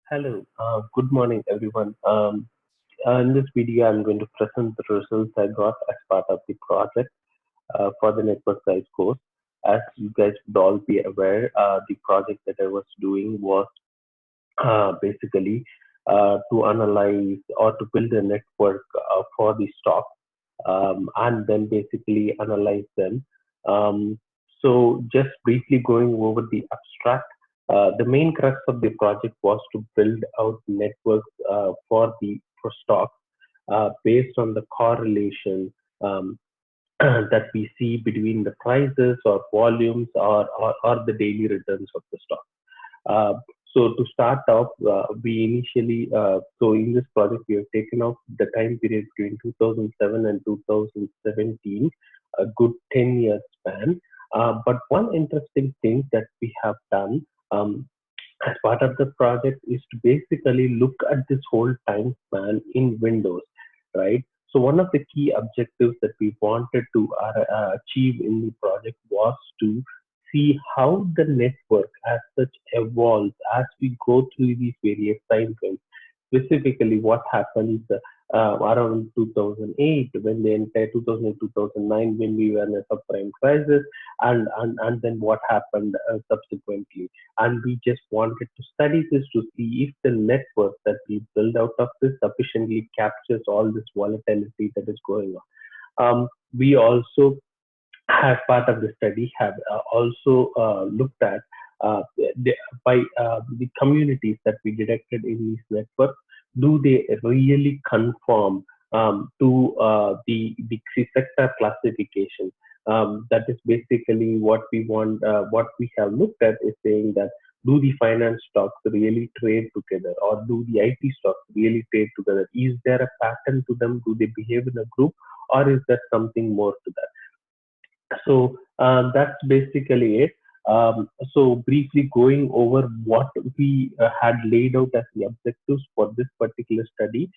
Hello, good morning, everyone. In this video, I'm going to present the results I got as part of the project for the network size course. As you guys would all be aware, the project that I was doing was basically to analyze or to build a network for the stock and then basically analyze them. Um, so just briefly going over the abstract, the main crux of the project was to build out networks for stocks based on the correlation um, that we see between the prices or volumes or the daily returns of the stock. Uh, so to start off, we initially, so in this project, we have taken off the time period between 2007 and 2017, a good 10-year span. But one interesting thing that we have done as part of the project is to basically look at this whole time span in Windows, right? So one of the key objectives that we wanted to achieve in the project was to see how the network as such evolves as we go through these various time frames. Specifically, what happens around 2008 when the entire 2008 2009 when we were in a subprime crisis, and then what happened subsequently. And we just wanted to study this to see if the network that we build out of this sufficiently captures all this volatility that is going on. We also, as part of the study, have also looked at the, by the communities that we detected in these networks. Do they really conform to the sector classification? That is basically what we want. What we have looked at is saying that do the finance stocks really trade together, or do the IT stocks really trade together? Is there a pattern to them? Do they behave in a group, or is there something more to that? So that's basically it. So briefly going over what we had laid out as the objectives for this particular study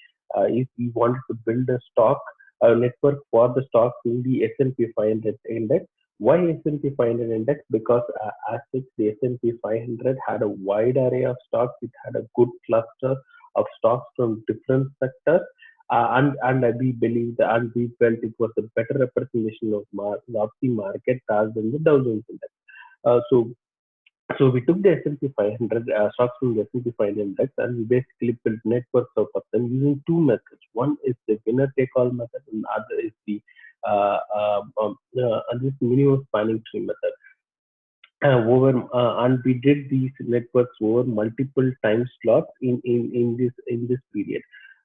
is we wanted to build a network for the stocks in the S&P 500 index. Why S&P 500 index? Because as such, the S&P 500 had a wide array of stocks. It had a good cluster of stocks from different sectors, and we believe that, and we felt it was a better representation of the market rather than the Dow Jones Index. So we took the S&P 500 stocks from the S&P 500 index, and we basically built networks out of them using two methods. One is the winner take all method, and the other is the and this minimum spanning tree method. And we did these networks over multiple time slots in this period.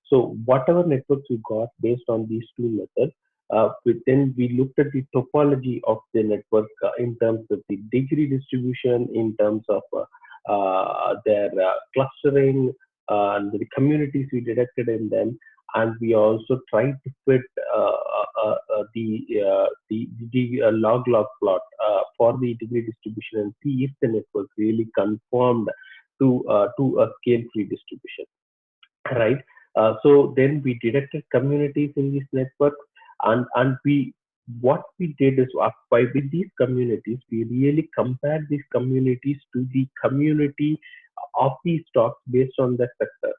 So whatever networks we got based on these two methods, then we looked at the topology of the network in terms of the degree distribution, in terms of their clustering, and the communities we detected in them, and we also tried to fit the log plot for the degree distribution and see if the network really conformed to a scale-free distribution, right? So then we detected communities in these networks, and we what we did is by with these communities, we really compared these communities to the community of these stocks based on the sector,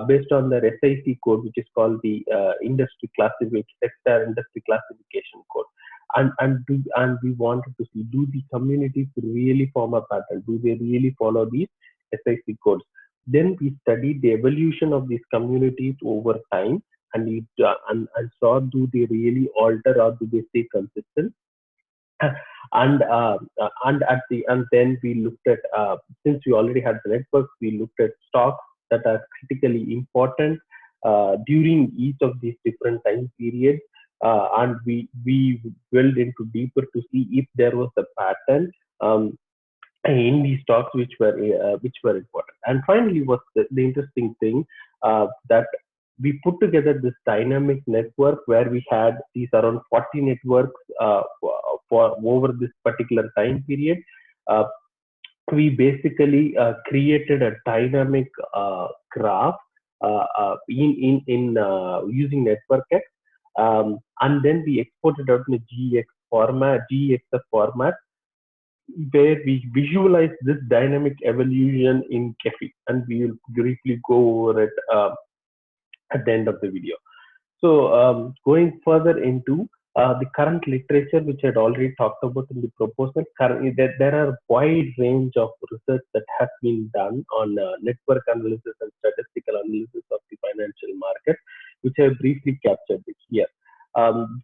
based on their SIC code, which is called the industry classification sector industry classification code. And we wanted to see, do the communities really form a pattern? Do they really follow these SIC codes? Then we studied the evolution of these communities over time, and saw, do they really alter or do they stay consistent? And then we looked at, since we already had the networks, we looked at stocks that are critically important during each of these different time periods, and we delved into deeper to see if there was a pattern in these stocks which were important. And finally, was the interesting thing that we put together this dynamic network where we had these around 40 networks for over this particular time period. Uh, we basically created a dynamic graph in using NetworkX, and then we exported out in a GEX format, GEXF format, where we visualize this dynamic evolution in Kefi, and we will briefly go over it at the end of the video. So, going further into the current literature, which I had already talked about in the proposal, currently there are a wide range of research that has been done on network analysis and statistical analysis of the financial market, which I have briefly captured it here.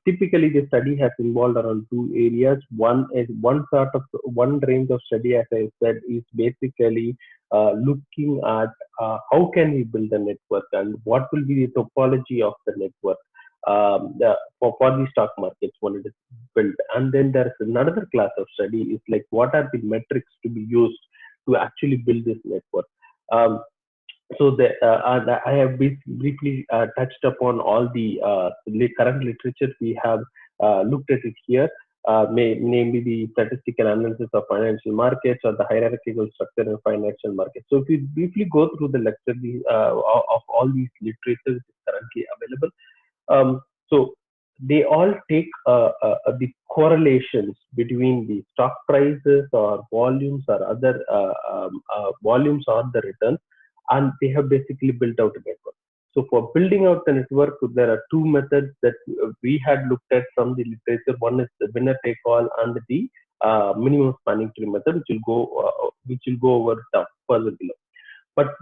Typically, the study has involved around two areas. One range of study, as I said, is basically looking at how can we build a network and what will be the topology of the network for the stock markets when it is built. And then there's another class of study is like what are the metrics to be used to actually build this network. Um, I have briefly touched upon all the current literature. We have looked at it here, namely the statistical analysis of financial markets or the hierarchical structure in financial markets. So if we briefly go through the lecture of all these literature which is currently available, so they all take the correlations between the stock prices or volumes or other volumes or the returns, and they have basically built out a network. So for building out the network, there are two methods that we had looked at from the literature. One is the winner take all and the minimum spanning tree method, which will go over further below. But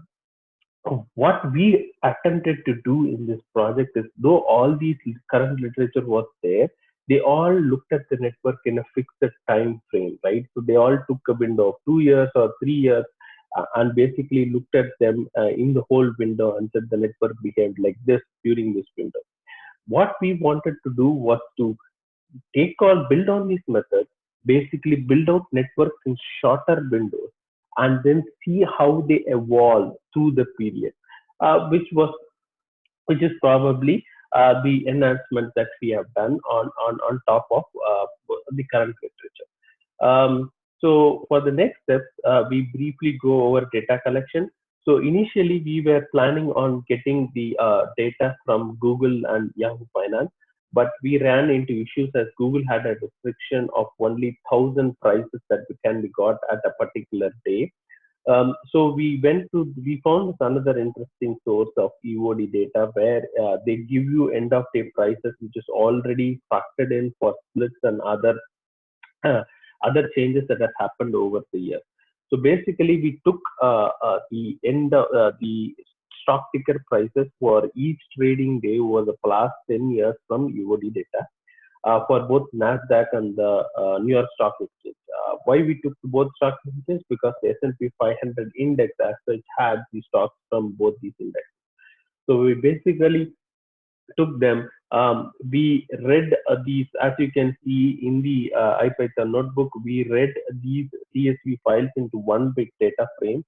what we attempted to do in this project is, though all these current literature was there, they all looked at the network in a fixed time frame, right? So they all took a window of 2 years or 3 years and basically looked at them in the whole window and said the network behaved like this during this window. What we wanted to do was to take or build on these methods, basically build out networks in shorter windows, and then see how they evolve through the period, which is probably the enhancement that we have done on top of the current literature. So for the next steps, we briefly go over data collection. So initially, we were planning on getting the data from Google and Yahoo Finance, but we ran into issues as Google had a restriction of only 1,000 prices that can be got at a particular day. So we found another interesting source of EOD data where they give you end of day prices, which is already factored in for splits and uh, other changes that have happened over the years. So basically, we took the stock ticker prices for each trading day over the last 10 years from EOD data for both Nasdaq and the New York Stock Exchange. Why we took both stock exchanges? Because the S&P 500 index as such had the stocks from both these indexes. So we basically took them. We read these, as you can see in the IPython notebook, we read these CSV files into one big data frame,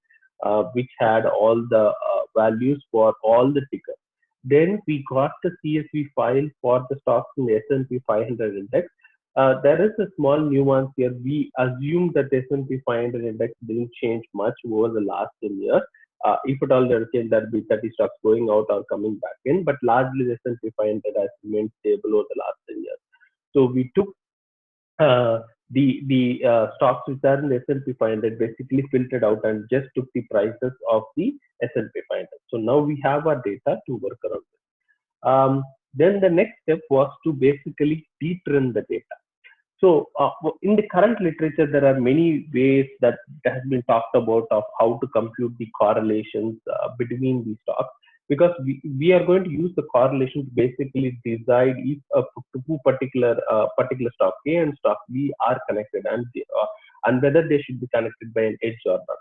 which had all the values for all the tickers. Then we got the CSV file for the stocks in the S&P 500 index. There is a small nuance here. We assume that the S&P 500 index didn't change much over the last 10 years. If at all there change, there will be 30 stocks going out or coming back in, but largely the S&P 500 has remained stable over the last 10 years. So we took the stocks which are in the S&P 500, basically filtered out and just took the prices of the S&P 500. So now we have our data to work around with. Then the next step was to basically detrend the data. So in the current literature, there are many ways that has been talked about of how to compute the correlations between the stocks, because we are going to use the correlation to basically decide if two particular stock A and stock B are connected and whether they should be connected by an edge or not.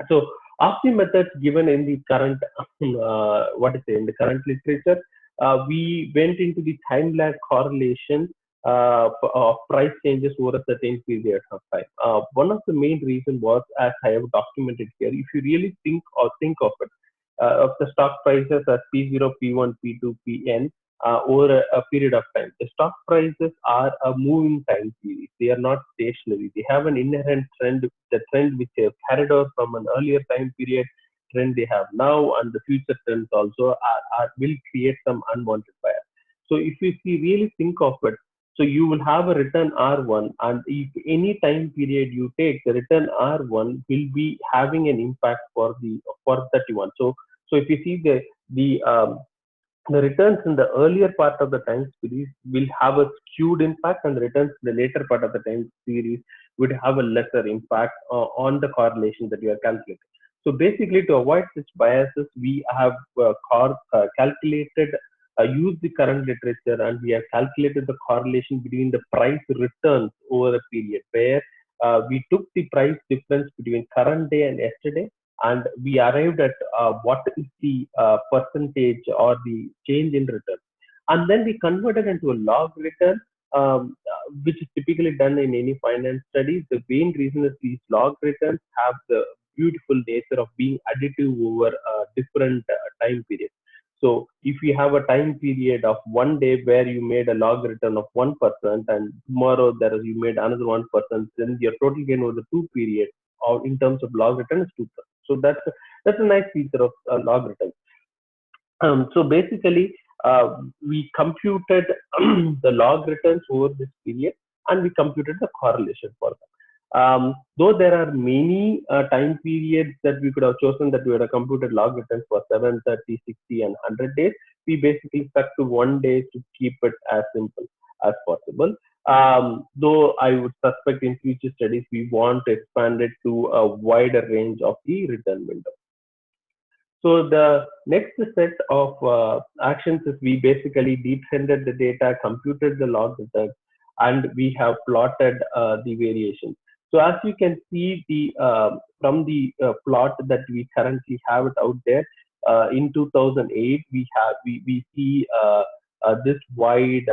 So of the methods given in the current in the current literature, we went into the time lag correlation of price changes over a certain period of time. One of the main reasons was, as I have documented here, if you really think of it, of the stock prices as P0, P1, P2, Pn over a period of time. The stock prices are a moving time series. They are not stationary. They have an inherent trend, the trend which they have carried out from an earlier time period, trend they have now, and the future trends also will create some unwanted bias. So if you really think of it, So you will have a return R1, and if any time period you take, the return R1 will be having an impact for 31. So if you see the returns in the earlier part of the time series will have a skewed impact, and the returns in the later part of the time series would have a lesser impact on the correlation that you are calculating. So basically, to avoid such biases, we have calculated, used the current literature, and we have calculated the correlation between the price returns over a period where we took the price difference between current day and yesterday, and we arrived at what is the percentage or the change in return, and then we converted into a log return, which is typically done in any finance studies. The main reason is these log returns have the beautiful nature of being additive over different time periods. So if you have a time period of one day where you made a log return of 1%, and tomorrow there is you made another 1%, then your total gain over the two periods or in terms of log return is 2%. So that's a nice feature of log return. So basically, we computed the log returns over this period, and we computed the correlation for them. Though there are many time periods that we could have chosen, that we would have computed log returns for 7, 30, 60, and 100 days, we basically stuck to one day to keep it as simple as possible. Though I would suspect in future studies we want to expand it to a wider range of the return window. So the next set of actions is we basically descended the data, computed the log returns, and we have plotted the variations. So as you can see, the from the plot that we currently have it out there, in 2008 we see this wide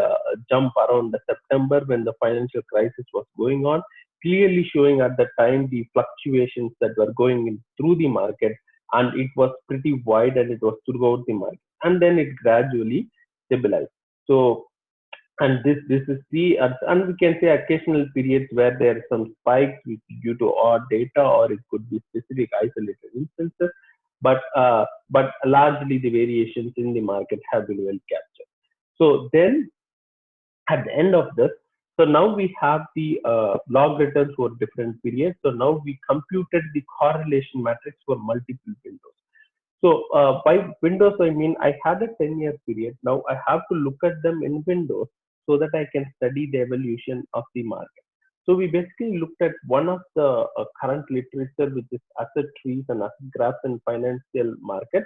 jump around the September when the financial crisis was going on, clearly showing at the time the fluctuations that were going in through the market, and it was pretty wide and it was throughout the market, and then it gradually stabilized. So, and this is the and we can say occasional periods where there are some spikes which due to odd data, or it could be specific isolated instances, but largely the variations in the market have been well captured. So then at the end of this, so now we have the log returns for different periods. So now we computed the correlation matrix for multiple windows. So by windows, I mean I had a 10-year period. Now I have to look at them in windows so that I can study the evolution of the market. So we basically looked at one of the current literature, which is asset trees and asset graphs in financial markets.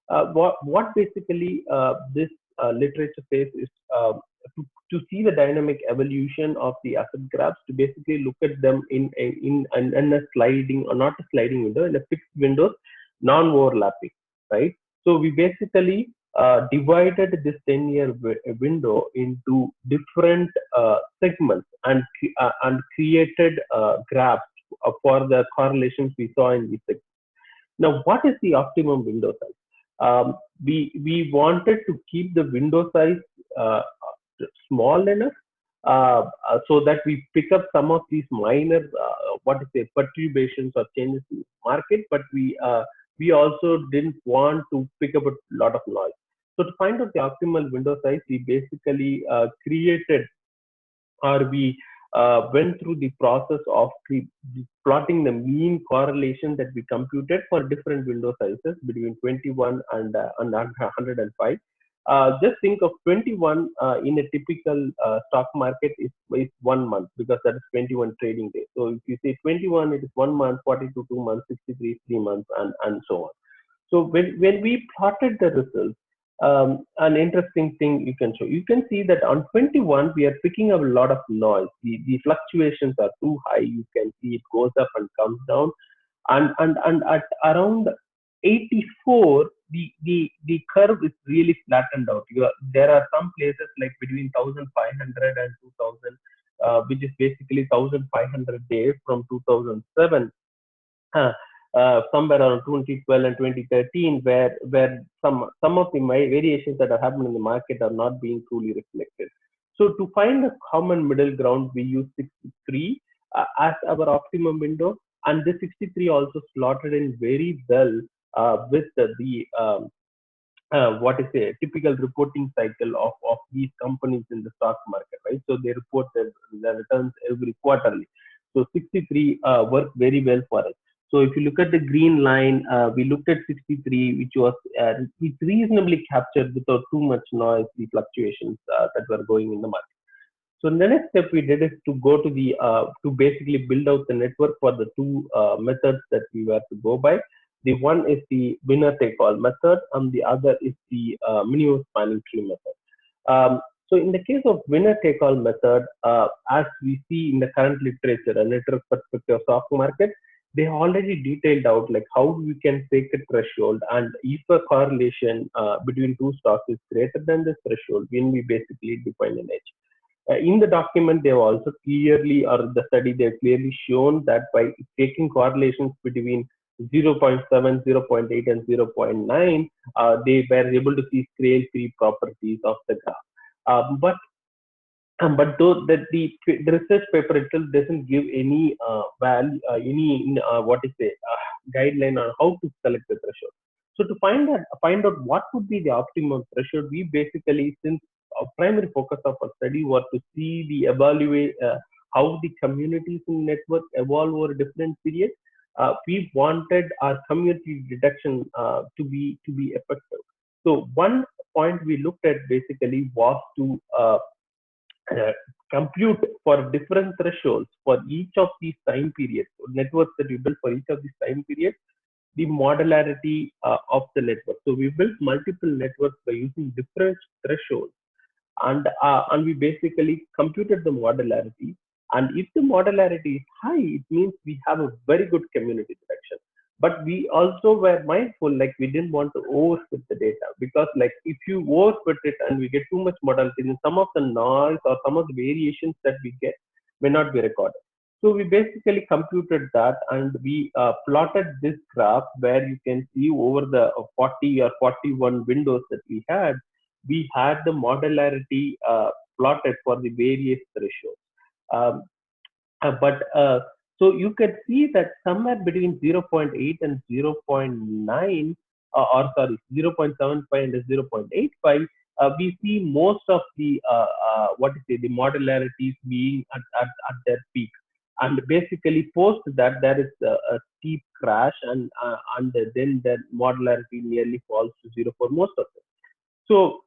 What basically this literature says is to see the dynamic evolution of the asset graphs, to basically look at them in a sliding, or not a sliding window, in a fixed windows, non-overlapping, right? So we basically divided this 10-year window into different segments, and created graphs for the correlations we saw in these segments. Now, what is the optimum window size? We wanted to keep the window size small enough so that we pick up some of these minor perturbations or changes in the market, but we also didn't want to pick up a lot of noise. So to find out the optimal window size, we basically created, or we went through the process of plotting the mean correlation that we computed for different window sizes between 21 and 105. Just think of 21 in a typical stock market is 1 month, because that is 21 trading days. So if you say 21, it is 1 month, 42 2 months, 63 3 months, and so on. So when we plotted the results, an interesting thing you can see that on 21 we are picking up a lot of noise. The fluctuations are too high. You can see it goes up and comes down, and at around 84 the curve is really flattened out. There are some places like between 1500 and 2000, which is basically 1500 days from 2007, somewhere around 2012 and 2013, where some of the variations that are happening in the market are not being truly reflected. So to find a common middle ground, we use 63 as our optimum window, and this 63 also slotted in very well with the what is a typical reporting cycle of these companies in the stock market, right? So they report their returns every quarterly. So 63 work very well for us. So if you look at the green line, we looked at 63, which was it's reasonably captured without too much noise, the fluctuations that were going in the market. So the next step we did is to go to the to basically build out the network for the two methods that we were to go by. The one is the winner take all method, and the other is the minimum spanning tree method. So in the case of winner take all method, as we see in the current literature, a network perspective stock market, they already detailed out like how we can take a threshold, and if a correlation between two stocks is greater than the threshold, then we basically define an edge. In the document, they have also clearly, or the study, they've clearly shown that by taking correlations between zero point 0.7, 0.8, and zero point 0.9, they were able to see scale-free properties of the graph. But though that the research paper itself doesn't give any value, what is a guideline on how to select the threshold. So to find out what would be the optimum threshold, we basically, since our primary focus of our study was to see the evaluate how the communities in network evolve over different periods, we wanted our community detection to be effective. So one point we looked at basically was to uh, compute for different thresholds for each of these time periods, networks that we built for each of these time periods, the modularity of the network. So we built multiple networks by using different thresholds, and we basically computed the modularity. And if the modularity is high, it means we have a very good community detection. But we also were mindful, like we didn't want to overfit the data, because like if you overfit it and we get too much modality, then some of the noise or some of the variations that we get may not be recorded. So we basically computed that, and we plotted this graph where you can see over the 40 or 41 windows that we had the modularity plotted for the various thresholds. Um, but so you can see that somewhere between zero point 0.8 and 0.9, or sorry, 0.75 and 0.85, we see most of the what is it, the modularities being at their peak. And basically, post that, there is a steep crash, and then the modularity nearly falls to zero for most of them. So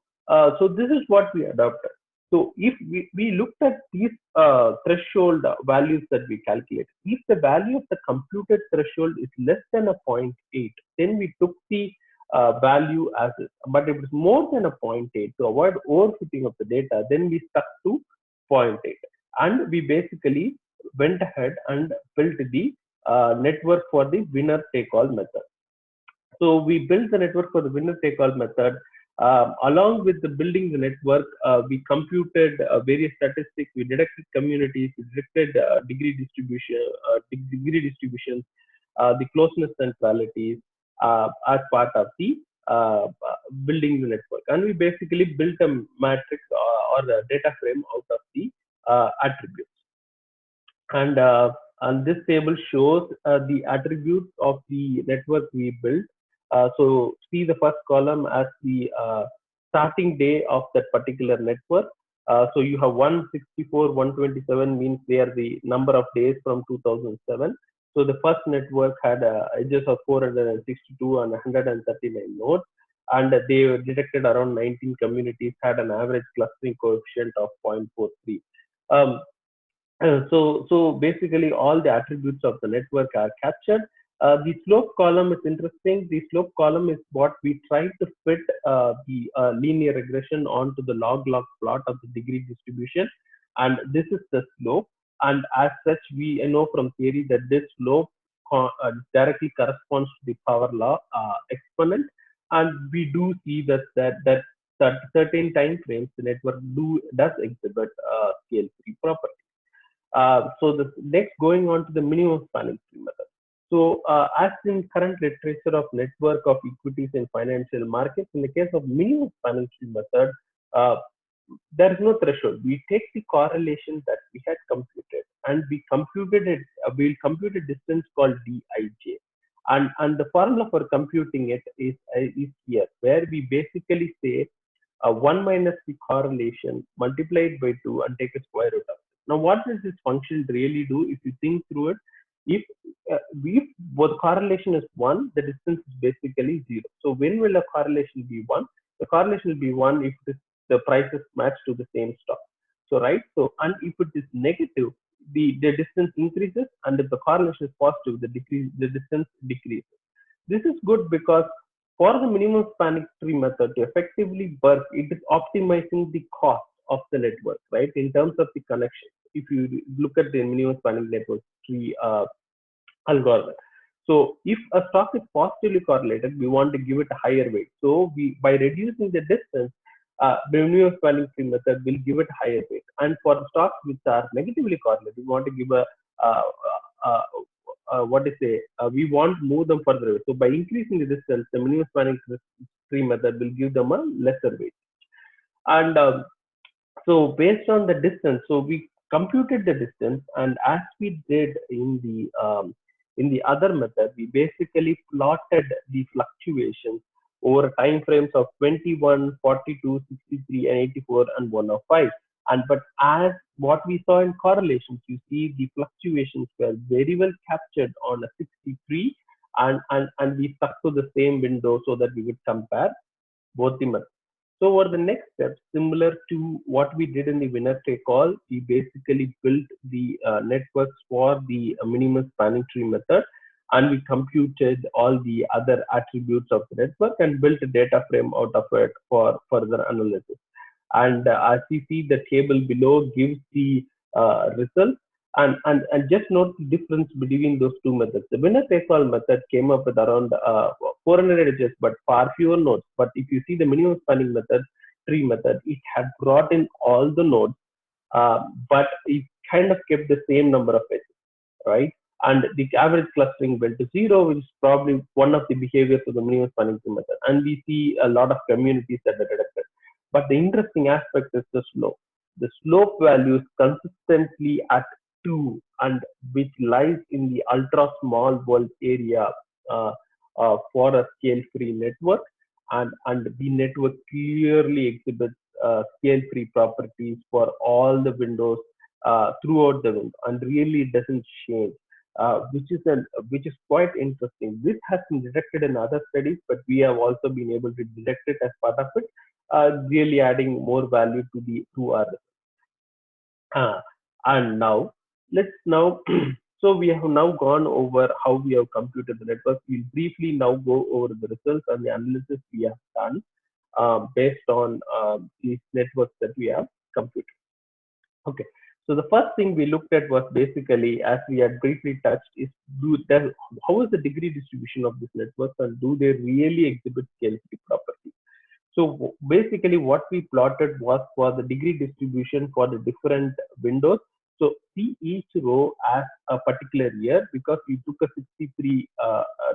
this is what we adopted. So if we looked at these threshold values that we calculate, if the value of the computed threshold is less than a zero point 0.8, then we took the value as is. But if it's more than a zero point 0.8, to avoid overfitting of the data, then we stuck to 0.8. And we basically went ahead and built the network for the winner take all method. So we built the network for the winner take all method. Along with the building the network, we computed various statistics. We detected communities. We detected degree distributions, the closeness centralities as part of the building the network. And we basically built a matrix or a data frame out of the attributes. And this table shows the attributes of the network we built. So see the first column as the starting day of that particular network. So you have 164, 127 means they are the number of days from 2007. So the first network had edges of 462 and 139 nodes, and they detected around 19 communities, had an average clustering coefficient of 0.43. Um, so basically all the attributes of the network are captured. The slope column is interesting. The slope column is what we try to fit the linear regression onto the log-log plot of the degree distribution, and this is the slope. And as such, we know from theory that this slope directly corresponds to the power law exponent, and we do see that certain time frames the network does exhibit scale-free properties. So the next, going on to the minimum spanning tree method. So as in current literature of network of equities in financial markets, in the case of minimum spanning tree method, uh, there is no threshold. We take the correlation that we had computed, and we computed it. We'll compute a distance called Dij, And the formula for computing it is here, where we basically say 1 minus the correlation multiplied by 2 and take a square root of it. Now, what does this function really do if you think through it? If if both correlation is 1, the distance is basically 0. So, when will a correlation be 1? The correlation will be 1 if the prices match to the same stock. So, right? So, and if it is negative, the distance increases, and if the correlation is positive, the distance decreases. This is good because for the minimum spanning tree method to effectively work, it is optimizing the cost of the network, right? In terms of the connection. If you look at the minimum spanning network tree algorithm. So if a stock is positively correlated, we want to give it a higher weight. So we, by reducing the distance, the minimum spanning tree method will give it higher weight. And for the stocks which are negatively correlated, we want to give a uh, uh, what is say we want to move them further away. So by increasing the distance, the minimum spanning tree method will give them a lesser weight. And so based on the distance, so we computed the distance, and as we did in the other method, we basically plotted the fluctuations over time frames of 21, 42, 63, and 84, and 105. And but as what we saw in correlations, you see the fluctuations were very well captured on a 63, and we stuck to the same window so that we would compare both the methods. So over the next step, similar to what we did in the winner take all, we basically built the networks for the minimum spanning tree method, and we computed all the other attributes of the network and built a data frame out of it for further analysis. And as you see, the table below gives the results. And just note the difference between those two methods. The winner take all method came up with around 400 edges, but far fewer nodes. But if you see the minimum spanning method, tree method, it had brought in all the nodes, but it kind of kept the same number of edges, right? And the average clustering went to 0, which is probably one of the behaviors of the minimum spanning tree method. And we see a lot of communities that are detected. But the interesting aspect is the slope. The slope value is consistently at 2, and which lies in the ultra small world area uh, for a scale-free network. And the network clearly exhibits scale-free properties for all the windows throughout the window, and really doesn't change. Which is quite interesting. This has been detected in other studies, but we have also been able to detect it as part of it, really adding more value to our and now let's now so we have now gone over how we have computed the network. We'll briefly now go over the results and the analysis we have done based on these networks that we have computed. Okay. So the first thing we looked at was basically, as we had briefly touched, is how is the degree distribution of this network, and do they really exhibit scale-free properties? So basically what we plotted was for the degree distribution for the different windows. So see each row as a particular year, because we took a 63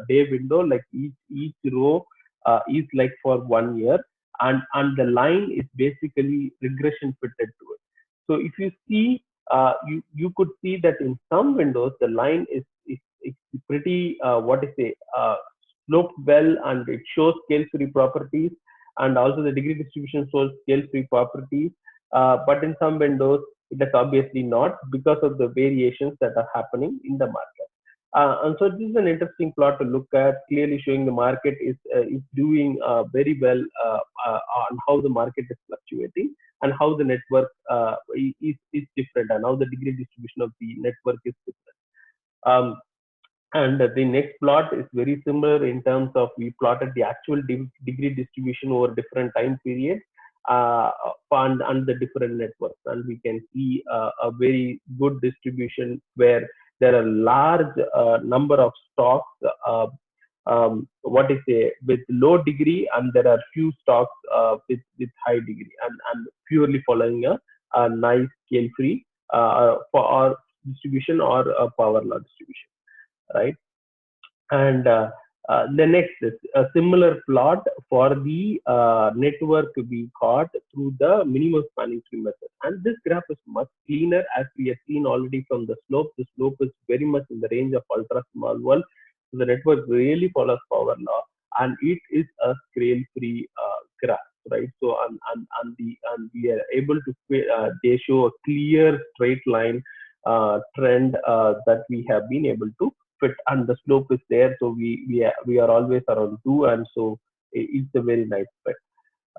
day window, like each row is like for 1 year, and the line is basically regression fitted to it. So if you see, you could see that in some windows the line is pretty what is it sloped well, and it shows scale free properties, and also the degree distribution shows scale free properties. But in some windows it is obviously not, because of the variations that are happening in the market. And so this is an interesting plot to look at, clearly showing the market is doing very well on how the market is fluctuating, and how the network is different, and how the degree distribution of the network is different. Um, and the next plot is very similar in terms of we plotted the actual degree distribution over different time periods and the different networks. And we can see a very good distribution where there are large number of stocks, what is a with low degree, and there are few stocks with high degree, and purely following a nice scale free for our distribution or a power law distribution, right? And the next is a similar plot for the network we got through the minimum spanning tree method. And this graph is much cleaner, as we have seen already from the slope. The slope is very much in the range of ultra small world. The network really follows power law, and it is a scale-free graph, right? So and we are able to they show a clear straight line trend that we have been able to fit, and the slope is there. So we are always around 2, and so it's a very nice fit.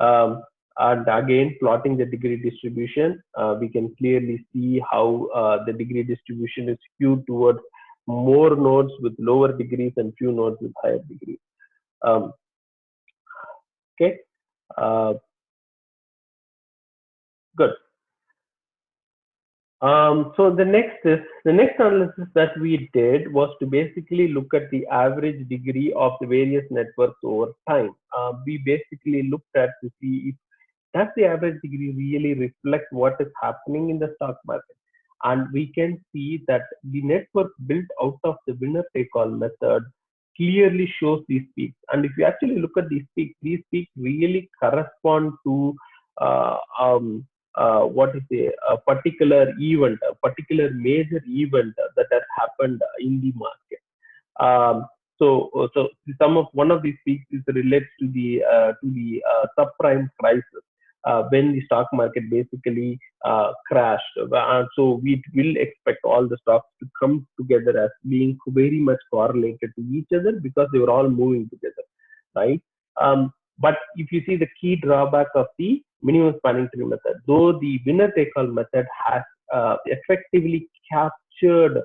Um, and again, plotting the degree distribution, we can clearly see how the degree distribution is skewed towards more nodes with lower degrees and few nodes with higher degrees. Um, okay, uh, good. So the next analysis that we did was to basically look at the average degree of the various networks over time. We basically looked at to see if does the average degree really reflect what is happening in the stock market? And we can see that the network built out of the winner take all method clearly shows these peaks. And if you actually look at these peaks really correspond to what is a particular event, a particular major event that has happened in the market. So some of one of these peaks is relates to the subprime crisis when the stock market basically crashed. So we will expect all the stocks to come together as being very much correlated to each other because they were all moving together, right? But if you see the key drawback of the minimum spanning tree method, though the winner take all method has effectively captured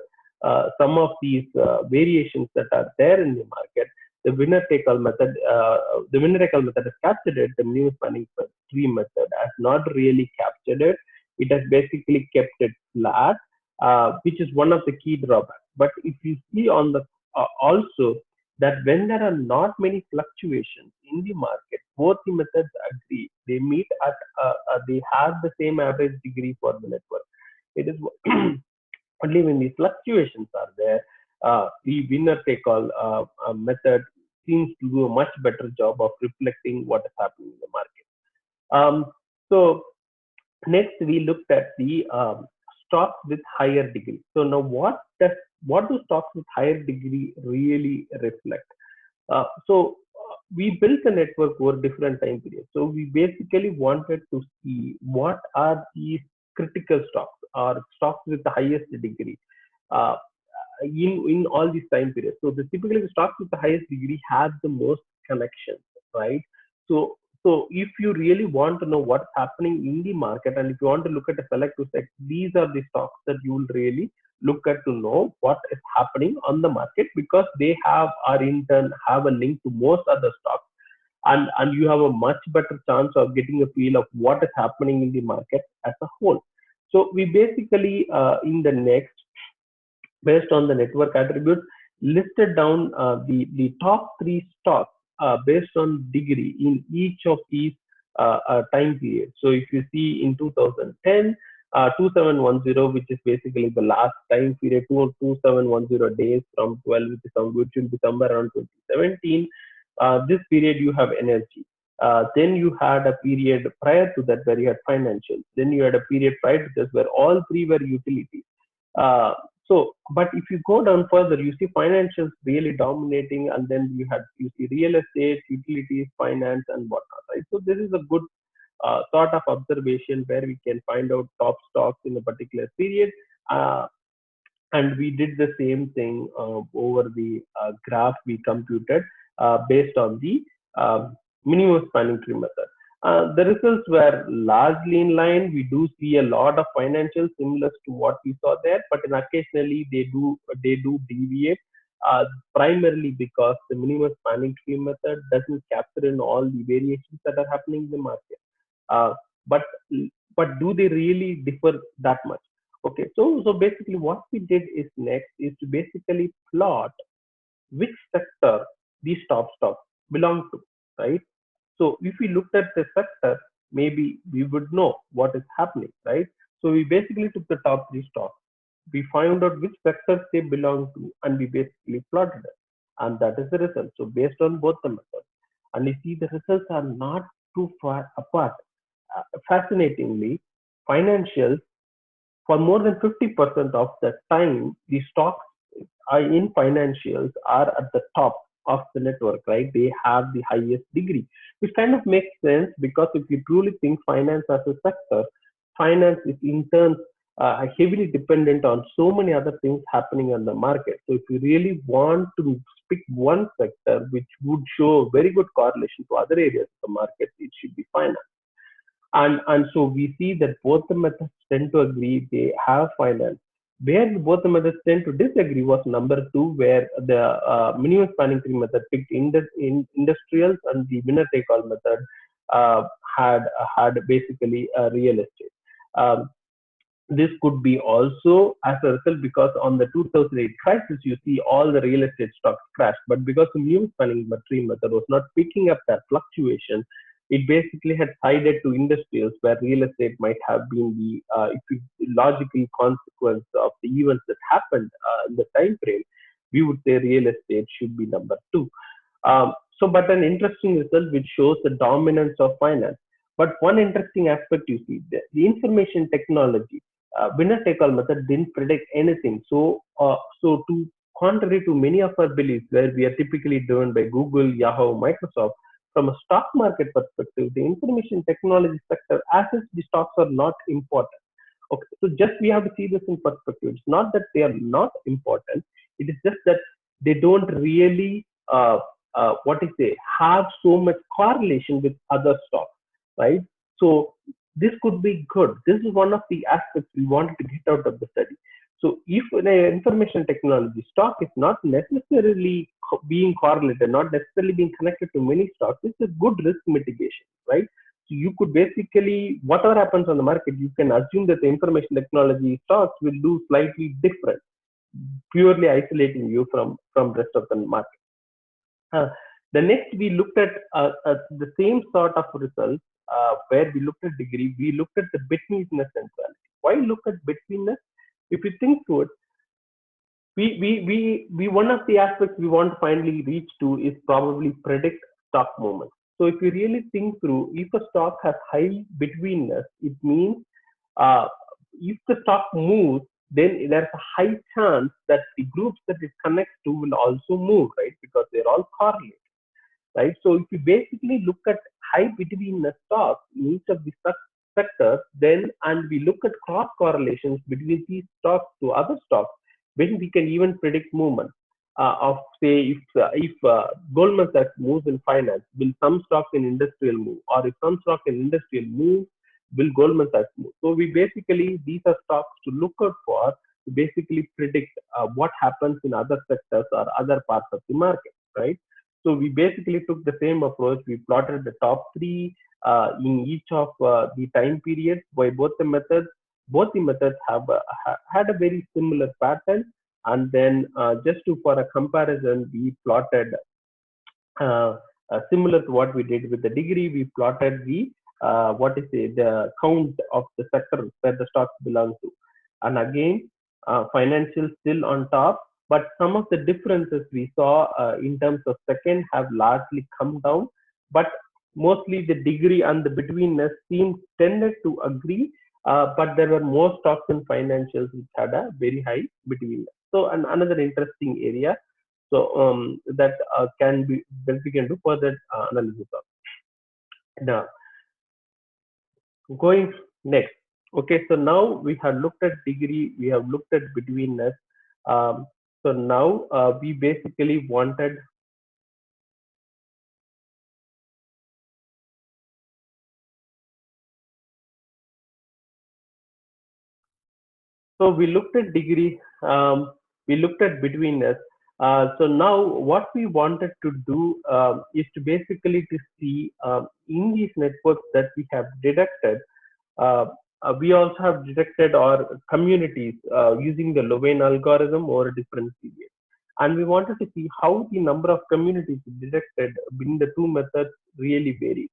some of these variations that are there in the market, the winner take all method has captured it. The minimum spanning tree method has not really captured it. It has basically kept it flat, which is one of the key drawbacks. But if you see on the also that when there are not many fluctuations in the market, both the methods agree. They meet at they have the same average degree for the network. It is only when these fluctuations are there, the winner take all method seems to do a much better job of reflecting what is happening in the market. So next we looked at the stocks with higher degree. So now what do stocks with higher degree really reflect? We built a network over different time periods. So we basically wanted to see what are these critical stocks or stocks with the highest degree uh, in all these time periods. So typically the stocks with the highest degree have the most connections, right? So if you really want to know what's happening in the market, and if you want to look at a selective set, these are the stocks that you will really look at to know what is happening on the market, because they have or in turn have a link to most other stocks, and you have a much better chance of getting a feel of what is happening in the market as a whole. So we basically in the next, based on the network attributes, listed down the top three stocks based on degree in each of these time periods. So if you see in 2010, 2710, which is basically the last time period, 2710 days from 12, which will be somewhere around 2017. This period you have energy. Then you had a period prior to that where you had financials. Then you had a period prior to this where all three were utilities. But if you go down further, you see financials really dominating, and then you see real estate, utilities, finance, and whatnot, right? So this is a good sort of observation where we can find out top stocks in a particular period. And we did the same thing over the graph we computed based on the minimum spanning tree method. The results were largely in line. We do see a lot of financials similar to what we saw there, but occasionally they do deviate, primarily because the minimum spanning tree method doesn't capture in all the variations that are happening in the market. Uh, but but do they really differ that much? Okay, so basically what we did is next is to basically plot which sector these top stocks belong to, right? So if we looked at the sector, maybe we would know what is happening, right? So we basically took the top three stocks. We found out which sectors they belong to, and we basically plotted it. And that is the result. So based on both the methods, and you see the results are not too far apart. Fascinatingly, financials, for more than 50% of the time, the stocks in financials are at the top of the network, right? They have the highest degree, which kind of makes sense because if you truly think finance as a sector, finance is in turn heavily dependent on so many other things happening on the market. So if you really want to pick one sector which would show very good correlation to other areas of the market, it should be finance. And so we see that both the methods tend to agree they have finance. Where both the methods tend to disagree was number two, where the minimum spanning tree method picked industrials and the winner take all method uh, had basically real estate. Um, this could be also as a result because on the 2008 crisis, you see all the real estate stocks crashed. But because the new spanning tree method was not picking up that fluctuation, it basically had sided to industrials where real estate might have been the logical consequence of the events that happened in the time frame. We would say real estate should be number two. But an interesting result which shows the dominance of finance. But one interesting aspect you see, the information technology, winner take all method didn't predict anything. So to contrary to many of our beliefs, where we are typically driven by Google, Yahoo, Microsoft, from a stock market perspective, the information technology sector, as if the stocks are not important. Okay, so just we have to see this in perspective. It's not that they are not important. It is just that they don't really, what is say, have so much correlation with other stocks, right? So this could be good. This is one of the aspects we wanted to get out of the study. So if an information technology stock is not necessarily being correlated, not necessarily being connected to many stocks, it's a good risk mitigation, right? So you could basically, whatever happens on the market, you can assume that the information technology stocks will do slightly different, purely isolating you from rest of the market. Uh, the next we looked at the same sort of results where we looked at degree, we looked at the betweenness centrality. Why look at betweenness? If you think through it, we one of the aspects we want to finally reach to is probably predict stock movements. So if you really think through, if a stock has high betweenness, it means uh, if the stock moves, then there's a high chance that the groups that it connects to will also move, right? Because they're all correlated, right? So if you basically look at high between the stocks in each of the sectors, then and we look at cross correlations between these stocks to other stocks, when we can even predict movement of say if Goldman Sachs moves in finance, will some stocks in industrial move, or if some stock in industrial move, will Goldman Sachs move? So we basically these are stocks to look out for to basically predict what happens in other sectors or other parts of the market, right? So we basically took the same approach. We plotted the top three in each of the time periods by both the methods. Both the methods have had a very similar pattern. And then just to for a comparison, we plotted similar to what we did with the degree. We plotted the what is it, the count of the sector where the stocks belong to. And again, financial still on top, but some of the differences we saw in terms of second have largely come down, but mostly the degree and the betweenness seem tended to agree, but there were more stocks in financials which had a very high betweenness. So another interesting area, so that can be that we can do further analysis of. Now, going next. Okay, so now we have looked at degree, we have looked at betweenness. So now we basically wanted, so we looked at degree, we looked at betweenness. So now what we wanted to do is to basically to see in these networks that we have detected, uh, we also have detected our communities using the Lovain algorithm over a different period. And we wanted to see how the number of communities detected in the two methods really varies.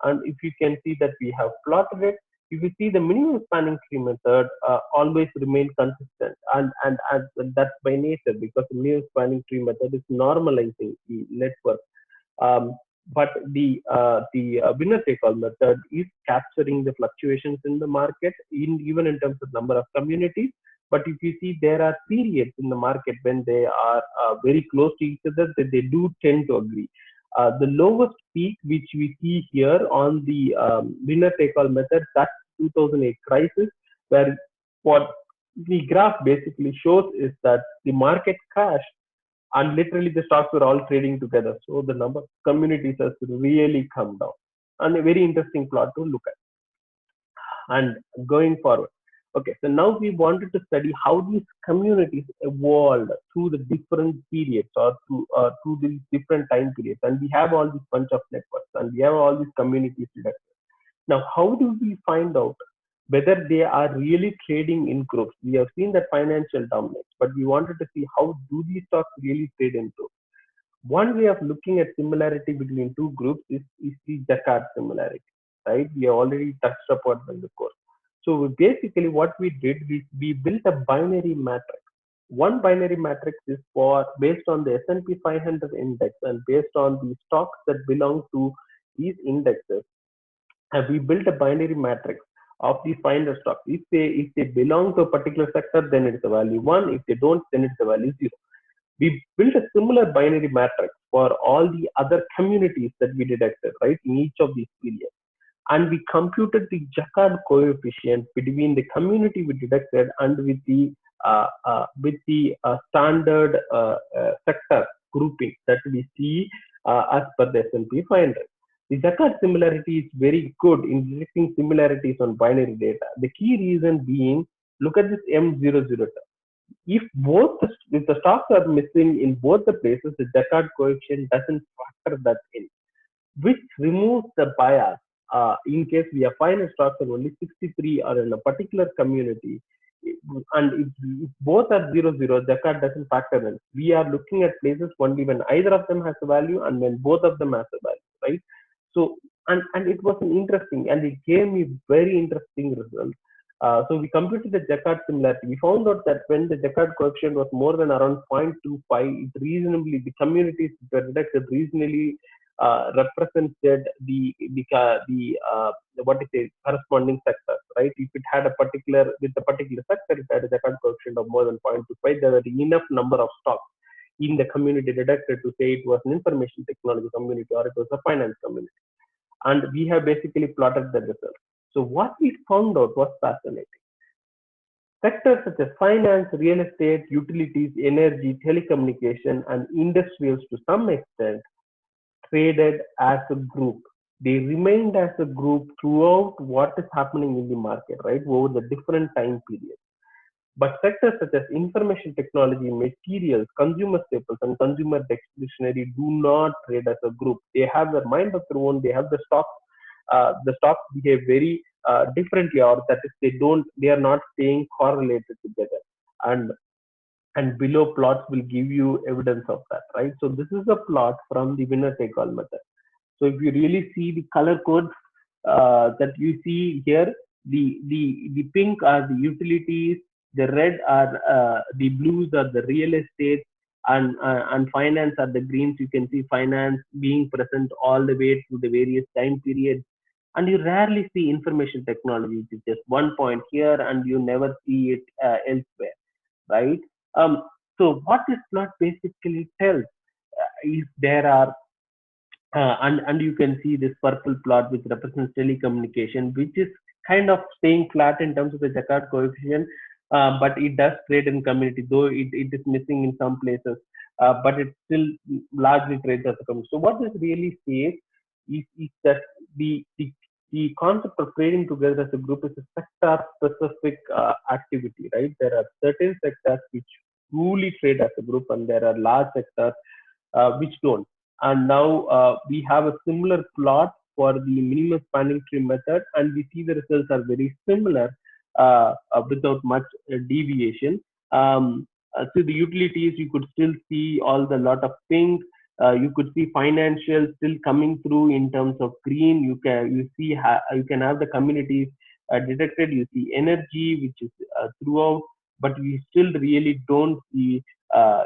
And if you can see that we have plotted it, if you see the minimum spanning tree method always remain consistent, and that's by nature because the minimum spanning tree method is normalizing the network. Um, but the winner take all method is capturing the fluctuations in the market in even in terms of number of communities, But if you see, there are periods in the market when they are very close to each other, that they do tend to agree. The lowest peak which we see here on the winner take all method, that's 2008 crisis, where what the graph basically shows is that the market crashed and literally the stocks were all trading together. So the number of communities has really come down. And a very interesting plot to look at. And going forward, okay, so now we wanted to study how these communities evolved through the different periods, or through these different time periods. And we have all these bunch of networks and we have all these communities today. Now, how do we find out whether they are really trading in groups? We have seen that financial dominates, but we wanted to see how do these stocks really trade in groups. One way of looking at similarity between two groups is the Jacquard similarity, right? We have already touched upon in the course. So basically what we did is we built a binary matrix. One binary matrix is for based on the S&P 500 index and based on the stocks that belong to these indexes. We built a binary matrix of these 500 stocks. If they belong to a particular sector, then it's a value 1. If they don't, then it's a value 0. We built a similar binary matrix for all the other communities that we detected, right, in each of these periods. And we computed the Jacquard coefficient between the community we detected and with the standard sector grouping that we see as per the S&P 500. The Jacquard similarity is very good in detecting similarities on binary data. The key reason being, look at this M00. If the stocks are missing in both the places, the Jacquard coefficient doesn't factor that in, which removes the bias. In case we have 500 stocks and only 63 are in a particular community, and if both are 00, Jacquard doesn't factor in. We are looking at places only when either of them has a value and when both of them has a value, right? So, and it was an interesting, and it gave me very interesting results. So we computed the Jacquard similarity. We found out that when the Jacquard coefficient was more than around 0.25, it reasonably, the communities that were detected reasonably represented what is it, corresponding sector, right? If it had a particular, with a particular sector, it had a Jacquard coefficient of more than 0.25, there were enough number of stocks in the community detected to say it was an information technology community or it was a finance community. And we have basically plotted the results. So what we found out was fascinating. Sectors such as finance, real estate, utilities, energy, telecommunication, and industrials to some extent traded as a group. They remained as a group throughout what is happening in the market, right, over the different time periods. But sectors such as information technology, materials, consumer staples, and consumer discretionary do not trade as a group. They have their mind of their own. They have the stocks. The stocks behave very differently, or that is, they are not staying correlated together. And below plots will give you evidence of that, right? So this is a plot from the winner take all method. So if you really see the color codes that you see here, the pink are the utilities, the red are the blues are the real estate, and finance are the greens. You can see finance being present all the way through the various time periods. And you rarely see information technology, which is just one point here, and you never see it elsewhere, right? So what this plot basically tells is there are and you can see this purple plot which represents telecommunication, which is kind of staying flat in terms of the Jacquard coefficient, but it does trade in community, though it is missing in some places, but it still largely trades as a community. So what this really says is that the concept of trading together as a group is a sector specific activity, right? There are certain sectors which truly trade as a group, and there are large sectors which don't. And now we have a similar plot for the minimum spanning tree method, and we see the results are very similar without much deviation. So the utilities, you could still see all the lot of pink. You could see financial still coming through in terms of green. You can have the communities detected. You see energy, which is throughout, but we still really don't see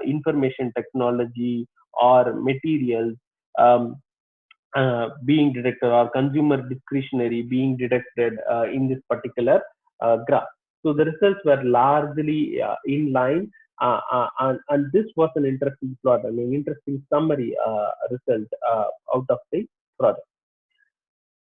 information technology or materials being detected, or consumer discretionary being detected in this particular graph. So the results were largely in line, and this was an interesting plot. I mean, interesting summary result out of the project.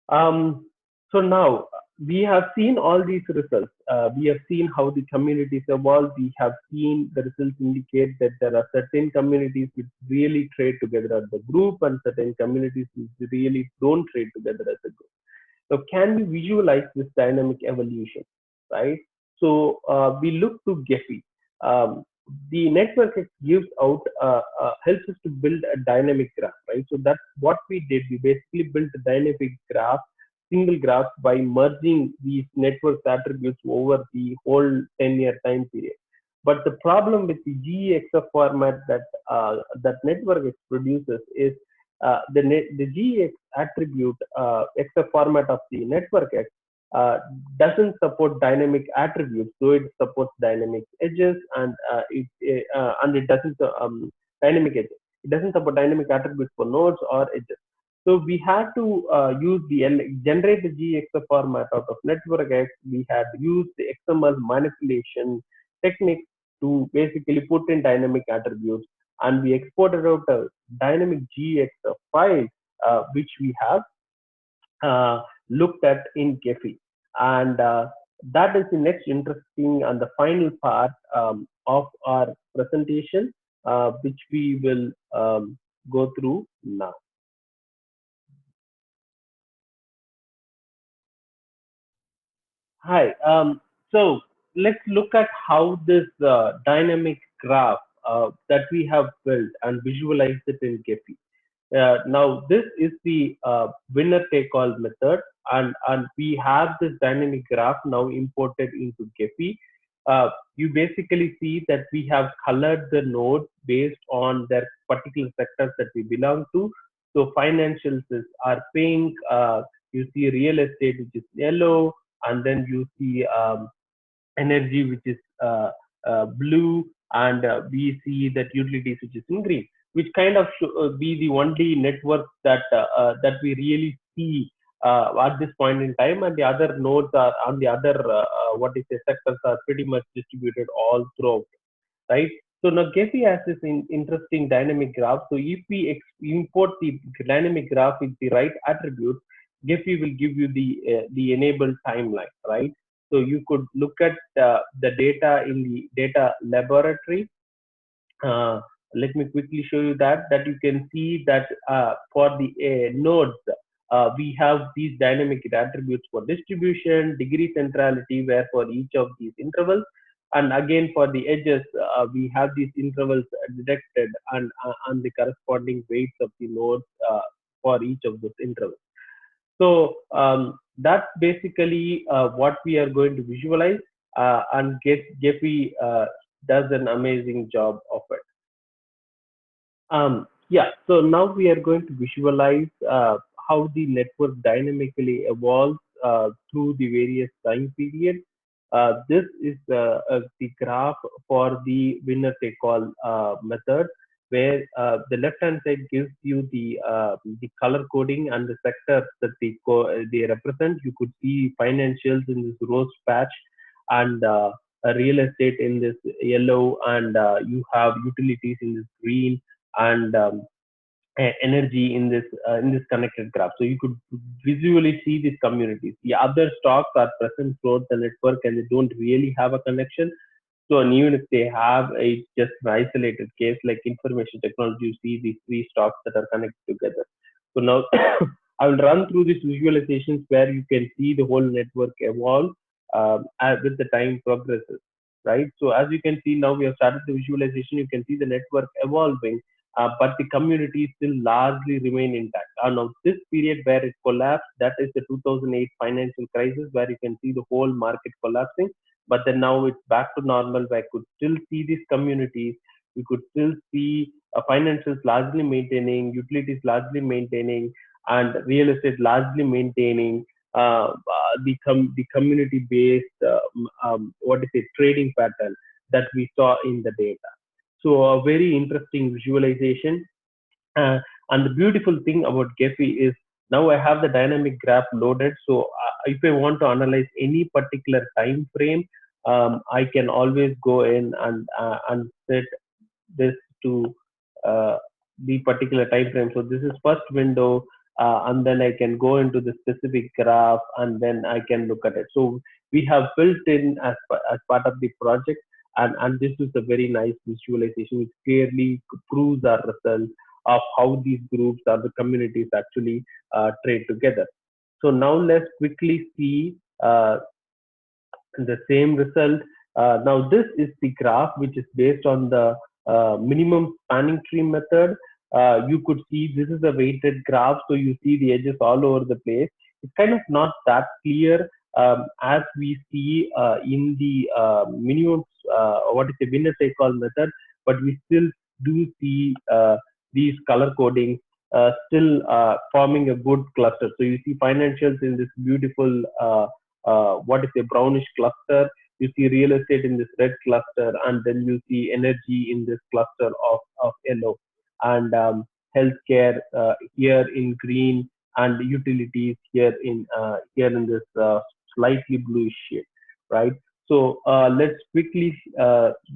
Um, so now we have seen all these results. We have seen how the communities evolve. We have seen the results indicate that there are certain communities which really trade together as a group, and certain communities which really don't trade together as a group. So can we visualize this dynamic evolution, right? So we look to Gephi. Um, the network gives out helps us to build a dynamic graph, right? So that's what we did. We basically built a dynamic graph, single graph, by merging these network attributes over the whole 10-year time period. But the problem with the GEXF format that NetworkX produces is the GEX attribute XF format of the NetworkX doesn't support dynamic attributes, though it supports dynamic edges, and it doesn't dynamic edges. It doesn't support dynamic attributes for nodes or edges. So we had to generate the GXF format out of NetworkX. We had used the XML manipulation technique to basically put in dynamic attributes, and we exported out a dynamic GXF file, which we have looked at in Gephi. And that is the next interesting and the final part of our presentation, which we will go through now. Hi. So let's look at how this dynamic graph that we have built and visualized it in Gephi. Now this is the winner take all method, and we have this dynamic graph now imported into Gephi. You basically see that we have colored the nodes based on their particular sectors that we belong to. So financials are pink. You see real estate, which is yellow, and then you see energy, which is blue, and we see that utilities, which is in green, which kind of be the only network that we really see at this point in time, and the other nodes are on the other what is the sectors are pretty much distributed all throughout, right? So now Gephi has this interesting dynamic graph. So if we import the dynamic graph with the right attributes, Gephi will give you the enabled timeline, right? So you could look at the data in the data laboratory. Uh, Let me quickly show you that you can see that for the nodes, we have these dynamic attributes for distribution, degree centrality, where for each of these intervals. And again, for the edges, we have these intervals detected, and the corresponding weights of the nodes for each of those intervals. So that's basically what we are going to visualize, and Gephi does an amazing job of it. Yeah, so now we are going to visualize how the network dynamically evolves through the various time periods. This is the graph for the winner take all method, where the left hand side gives you the color coding and the sectors that they represent. You could see financials in this rose patch, and real estate in this yellow, and you have utilities in this green, and energy in this connected graph. So you could visually see these communities. The other stocks are present throughout the network, and they don't really have a connection. So, and even if they have a just an isolated case like information technology, you see these three stocks that are connected together. So now I will run through these visualizations where you can see the whole network evolve as with the time progresses, right? So as you can see now, we have started the visualization. You can see the network evolving, but the community still largely remain intact. Now this period where it collapsed, that is the 2008 financial crisis, where you can see the whole market collapsing. But then now it's back to normal, where I could still see these communities. We could still see financials largely maintaining, utilities largely maintaining, and real estate largely maintaining the community based what is it trading pattern that we saw in the data. So a very interesting visualization. Uh, and the beautiful thing about Gephi is now I have the dynamic graph loaded. So if I want to analyze any particular time frame, I can always go in and set this to uh, the particular time frame. So this is first window, and then I can go into the specific graph, and then I can look at it. So we have built in as part of the project, and this is a very nice visualization which clearly proves our result of how these groups or the communities actually trade together. So now let's quickly see the same result. Now this is the graph which is based on the minimum spanning tree method. You could see this is a weighted graph, so you see the edges all over the place. It's kind of not that clear as we see in the minimum, what is the winner take all method, but we still do see these color codings still forming a good cluster. So you see financials in this beautiful what is a brownish cluster. You see real estate in this red cluster, and then you see energy in this cluster of yellow, and healthcare here in green, and utilities here in this slightly bluish shade, right? So let's quickly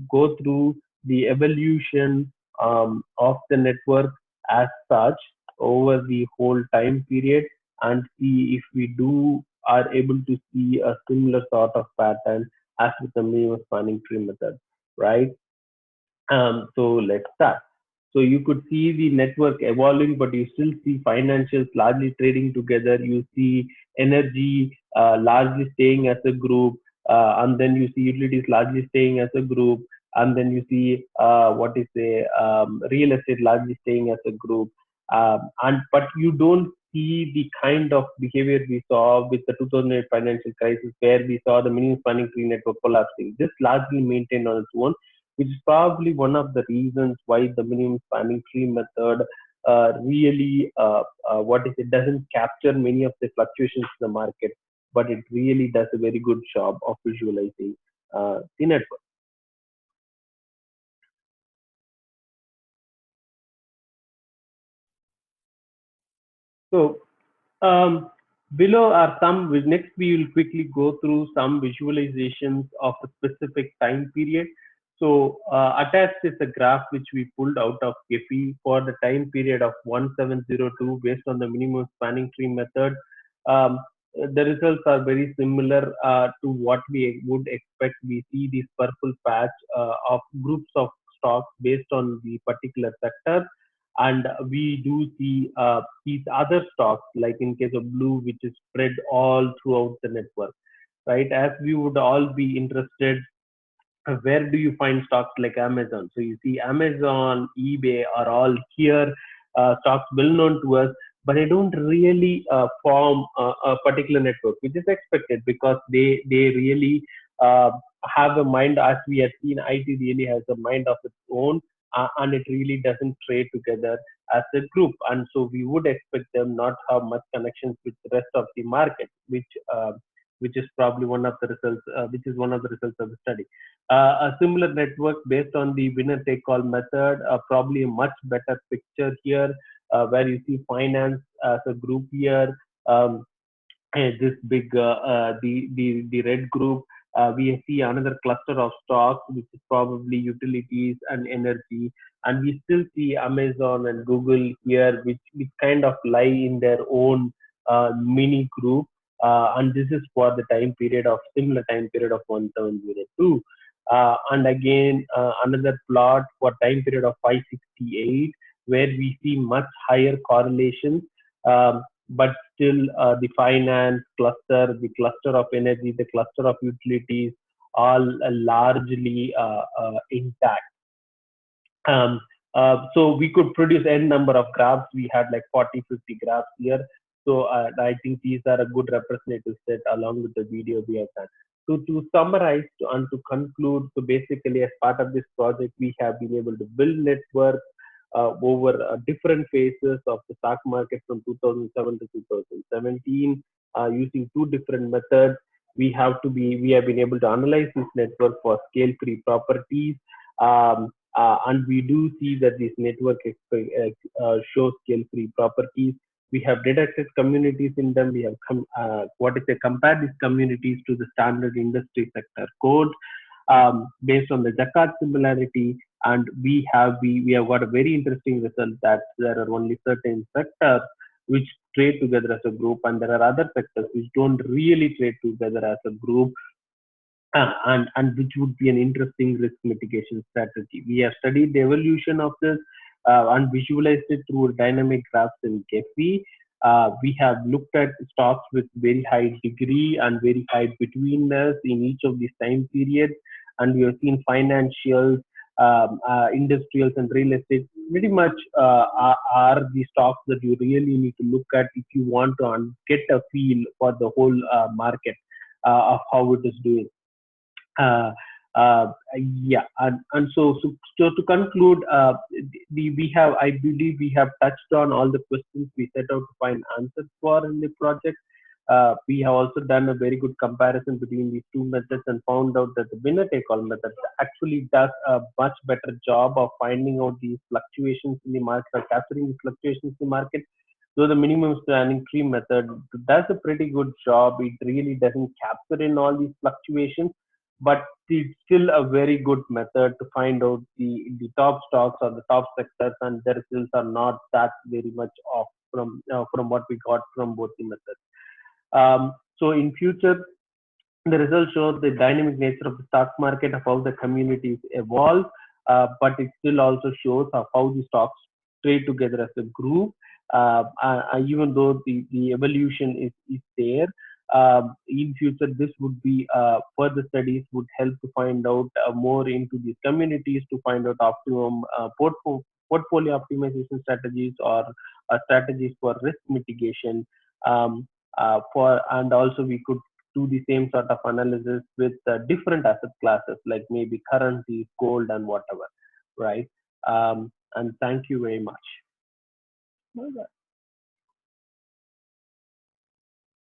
go through the evolution of the network as such over the whole time period, and see if we do are able to see a similar sort of pattern as with the minimum spanning tree method, right? So let's start. So you could see the network evolving, but you still see financials largely trading together. You see energy largely staying as a group, and then you see utilities largely staying as a group, and then you see what is a real estate largely staying as a group. And but you don't see the kind of behavior we saw with the 2008 financial crisis, where we saw the minimum spanning tree network collapsing. This largely maintained on its own, which is probably one of the reasons why the minimum spanning tree method really what is it doesn't capture many of the fluctuations in the market, but it really does a very good job of visualizing the network. So um, below are some. Next, we will quickly go through some visualizations of a specific time period. So attached is a graph which we pulled out of Gephi for the time period of 1702 based on the minimum spanning tree method. Um, the results are very similar to what we would expect. We see this purple patch of groups of stocks based on the particular sector, and we do see these other stocks, like in case of blue, which is spread all throughout the network, right? As we would all be interested, where do you find stocks like Amazon? So you see Amazon, eBay are all here, stocks well known to us, but they don't really form a particular network, which is expected because they really uh, have a mind. As we have seen, IT really has a mind of its own, and it really doesn't trade together as a group, and so we would expect them not have much connections with the rest of the market, which is probably one of the results, which is one of the results of the study. A similar network based on the winner take all method, probably a much better picture here, where you see finance as a group here. This big the red group, we see another cluster of stocks which is probably utilities and energy, and we still see Amazon and Google here, which kind of lie in their own mini group, and this is for the time period of similar time period of 1702. And again another plot for time period of 568, where we see much higher correlations, but still the finance cluster, the cluster of energy, the cluster of utilities, all largely intact. Um, so we could produce n number of graphs. We had like 40, 50 graphs here. So I think these are a good representative set along with the video we have done. So to summarize and to conclude, so basically as part of this project, we have been able to build networks over different phases of the stock market from 2007 to 2017 using two different methods. We have been able to analyze this network for scale-free properties. And we do see that this network shows scale-free properties. We have detected communities in them. We have compared these communities to the standard industry sector code based on the Jakarta similarity, and we have got a very interesting result that there are only certain sectors which trade together as a group, and there are other sectors which don't really trade together as a group, and which would be an interesting risk mitigation strategy. We have studied the evolution of this and visualized it through dynamic graphs in GEFI. We have looked at stocks with very high degree and very high betweenness in each of these time periods, and we have seen financials, industrials, and real estate pretty much are the stocks that you really need to look at if you want to get a feel for the whole market of how it is doing. Uh, yeah, and so to conclude, we have, I believe, we have touched on all the questions we set out to find answers for in the project. We have also done a very good comparison between these two methods and found out that the winner take all method actually does a much better job of finding out these fluctuations in the market or capturing the fluctuations in the market. So the minimum standing tree method does a pretty good job. It really doesn't capture in all these fluctuations, but it's still a very good method to find out the top stocks or the top sectors, and their results are not that very much off from what we got from both the methods. So in future, the results show the dynamic nature of the stock market, of how the communities evolve, but it still also shows of how the stocks trade together as a group. Even though the evolution is there, in future this would be further studies would help to find out more into these communities to find out optimum portfolio optimization strategies or strategies for risk mitigation. For and also we could do the same sort of analysis with different asset classes like maybe currencies, gold, and whatever, right? And thank you very much.